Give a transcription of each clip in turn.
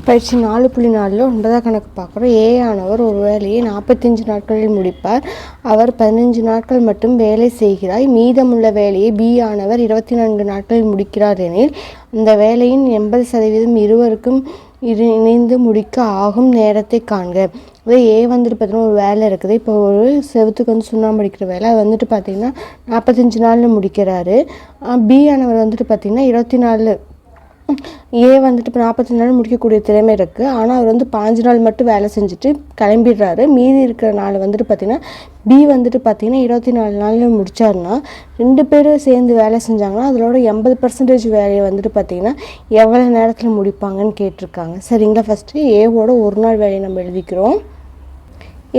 பயிற்சி 4.4 9ஆம் கணக்கு பார்க்குறோம். ஏ ஆனவர் ஒரு வேலையை 45 நாட்களில் முடிப்பார். அவர் 15 நாட்கள் மட்டும் வேலை செய்கிறார். மீதமுள்ள வேலையை பி ஆனவர் 24 நாட்களில் முடிக்கிறார் எனில் அந்த வேலையின் 80% இருவருக்கும் இணைந்து முடிக்க ஆகும் நேரத்தை காண்க. அதே ஏ வந்துட்டு பார்த்தீங்கன்னா ஒரு வேலை இருக்குது. இப்போ ஒரு செவத்துக்கு வந்து சுண்ணாம்பு அடிக்கிற வேலை, அது வந்துட்டு பார்த்திங்கன்னா 45 நாளில் முடிக்கிறாரு. பி ஆனவர் வந்துட்டு பார்த்திங்கன்னா 24, ஏ வந்துட்டு இப்போ 45 நாள் முடிக்கக்கூடிய திறமை இருக்குது. ஆனால் அவர் வந்து 5 நாள் மட்டும் வேலை செஞ்சுட்டு கிளம்பிடுறாரு. மீதி இருக்கிற நாள் வந்துட்டு பார்த்திங்கன்னா பி வந்துட்டு பார்த்திங்கன்னா 24 நாளில் முடித்தாருன்னா 2 பேரும் சேர்ந்து வேலை செஞ்சாங்கன்னா அதோட 80% வேலையை வந்துட்டு பார்த்திங்கன்னா எவ்வளோ நேரத்தில் முடிப்பாங்கன்னு கேட்டிருக்காங்க. சரிங்களா, ஃபஸ்ட்டு ஏவோட ஒரு நாள் வேலையை நம்ம எழுதிக்கிறோம்.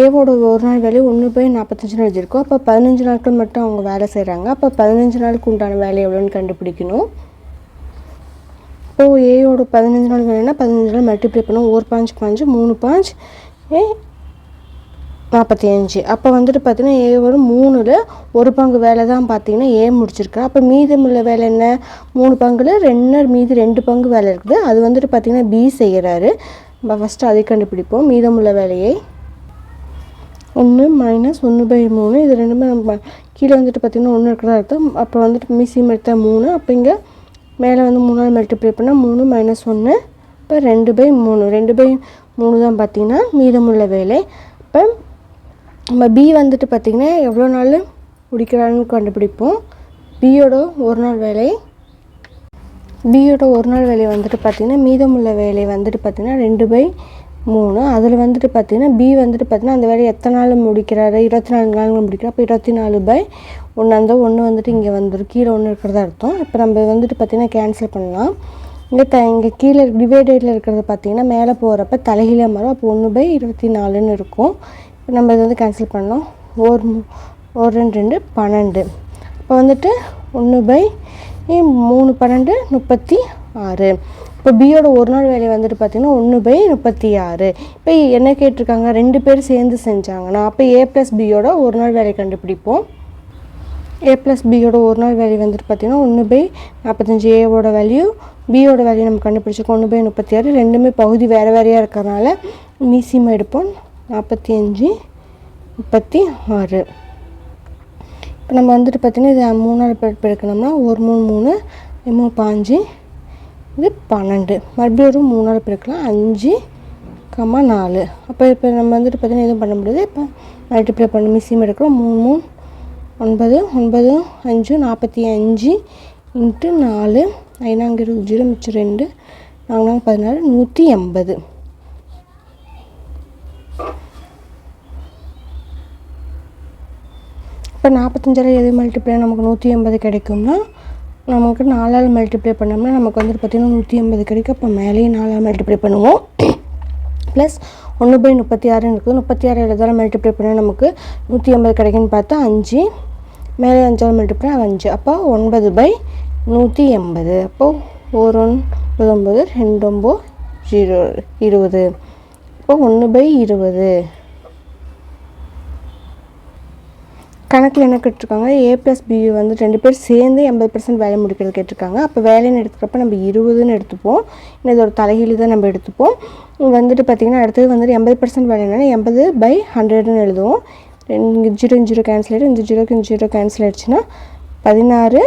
ஏவோட ஒரு நாள் வேலையை 1/45 எழுதியிருக்கோம். அப்போ 15 நாட்கள் மட்டும் அவங்க வேலை செய்கிறாங்க. அப்போ 15 நாளுக்கு உண்டான வேலை எவ்வளோன்னு கண்டுபிடிக்கணும். இப்போது ஏயோட 15 நாள் வேலைன்னா 15 நாள் மல்டிப்ளை பண்ணோம். 1 5 5 3 5 45. அப்போ வந்துட்டு பார்த்தீங்கன்னா ஏவோட 3ல் ஒரு பங்கு வேலை தான் பார்த்தீங்கன்னா ஏ முடிச்சிருக்கா. அப்போ மீதமுள்ள வேலை என்ன? 3 பங்கில் 2 மீதி 2 பங்கு வேலை இருக்குது. அது வந்துட்டு பார்த்திங்கன்னா பி செய்கிறாரு. நம்ம ஃபஸ்ட்டு அதை கண்டுபிடிப்போம். மீதமுள்ள வேலையை 1 - 1/3 இது ரெண்டுமே நம்ம கீழே வந்துட்டு பார்த்திங்கன்னா 1 இருக்கிறதா அர்த்தம். அப்போ வந்துட்டு மீசியம் எடுத்தால் 3. அப்போ இங்கே மேலே வந்து 3 மல்டிப்ளை பண்ணால் 3 - 1 இப்போ 2/3. 2/3 தான் பார்த்திங்கன்னா மீதமுள்ள வேலை. இப்போ நம்ம பி வந்துட்டு பார்த்திங்கன்னா எவ்வளோ நாள் முடிக்கிறான்னு கண்டுபிடிப்போம். பியோட ஒரு நாள் வேலை வந்துட்டு பார்த்திங்கன்னா மீதமுள்ள வேலை வந்துட்டு பார்த்திங்கன்னா 2/3. அதில் வந்துட்டு பார்த்திங்கன்னா பி வந்துட்டு பார்த்திங்கன்னா அந்த வேலையை எத்தனை நாள் முடிக்கிறாரு? 24 நாள் முடிக்கிறார். அப்போ 24/1 அந்த 1 வந்துட்டு இங்கே வந்துடும். கீழே 1 இருக்கிறதா அர்த்தம். இப்போ நம்ம வந்துட்டு பார்த்திங்கன்னா கேன்சல் பண்ணலாம். இங்கே கீழே டிவைடேட்டில் இருக்கிறத பார்த்திங்கன்னா மேலே போகிறப்ப தலைகீழ மாறும். அப்போ 1/24ன்னு இருக்கும். இப்போ நம்ம இதை வந்து கேன்சல் பண்ணலாம். 1 2 2 12. இப்போ வந்துட்டு 1/3 12 36. இப்போ பியோட ஒரு நாள் வேலை வந்துட்டு பார்த்திங்கன்னா 1/36. இப்போ என்ன கேட்டிருக்காங்க? 2 பேர் சேர்ந்து செஞ்சாங்கன்னா அப்போ ஏ ப்ளஸ் பியோட ஒரு நாள் வேலை கண்டுபிடிப்போம். ஏ ப்ளஸ் பியோட ஒரு நாள் வேலை வந்துட்டு பார்த்திங்கன்னா 1/45. ஏவோட வேல்யூ பியோட வேல்யூ நம்ம கண்டுபிடிச்சிருக்கோம் 1/36. ரெண்டுமே பகுதி வேறு வேறையாக இருக்கிறனால மீசியமாக எடுப்போம். 45 36. இப்போ நம்ம வந்துட்டு பார்த்திங்கன்னா இது 3 நாள் பெருக்கணும்னா 1 3 3 3 5 இது 12. மறுபடியும் ஒரு 3 நாள் பெருக்கலாம் 5, 4. அப்போ இப்போ நம்ம வந்துட்டு பார்த்திங்கன்னா எதுவும் பண்ண முடியாது. இப்போ மல்டிப்ளை பண்ணி மிஸ்ஸியம் எடுக்கிறோம். 3 3 9 9 5 45 × 4 5 0 மிச்சம் 2 4 16 180. இப்போ 45 எது மல்டிப்ளை நமக்கு 180 கிடைக்கும்னா நமக்கு 4ஆல் மல்டிப்ளை பண்ணோம்னா நமக்கு வந்துட்டு பார்த்திங்கன்னா 180 கிடைக்கும். அப்போ மேலேயும் 4ஆல் மல்டிப்ளை பண்ணுவோம். ப்ளஸ் 1/36 இருக்குது. 36 எழுதாலும் மல்டிப்ளை பண்ணால் நமக்கு 180 கிடைக்குன்னு பார்த்தா 5 மேலே 5ஆல் மல்டிப்ளை 5. அப்போ 9/180. அப்போது 1 9 2 9 0 20. இப்போ 1/20. கணக்கில் என்ன கேட்டிருக்காங்க? ஏ ப்ளஸ் பி வந்து 2 பேர் சேர்ந்து 80% வேலை முடிக்கிறது கேட்டிருக்காங்க. அப்போ வேலைன்னு எடுத்துக்கிறப்ப நம்ம 20ன்னு எடுத்துப்போம். இன்னும் இது ஒரு தலைகீழ் தான் நம்ம எடுத்துப்போம். வந்துட்டு பார்த்திங்கன்னா அடுத்தது வந்துட்டு 80% வேலைன்னா 80/100ன்னு எழுதுவோம். 0 0 கேன்சல் ஆகிடும். இந்த 0க்கு 0 கேன்சல் ஆகிடுச்சுன்னா 16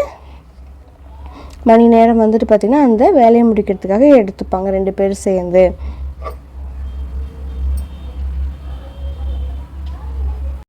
மணி நேரம் வந்துட்டு பார்த்திங்கன்னா அந்த வேலையை முடிக்கிறதுக்காக எடுத்துப்பாங்க 2 பேர் சேர்ந்து.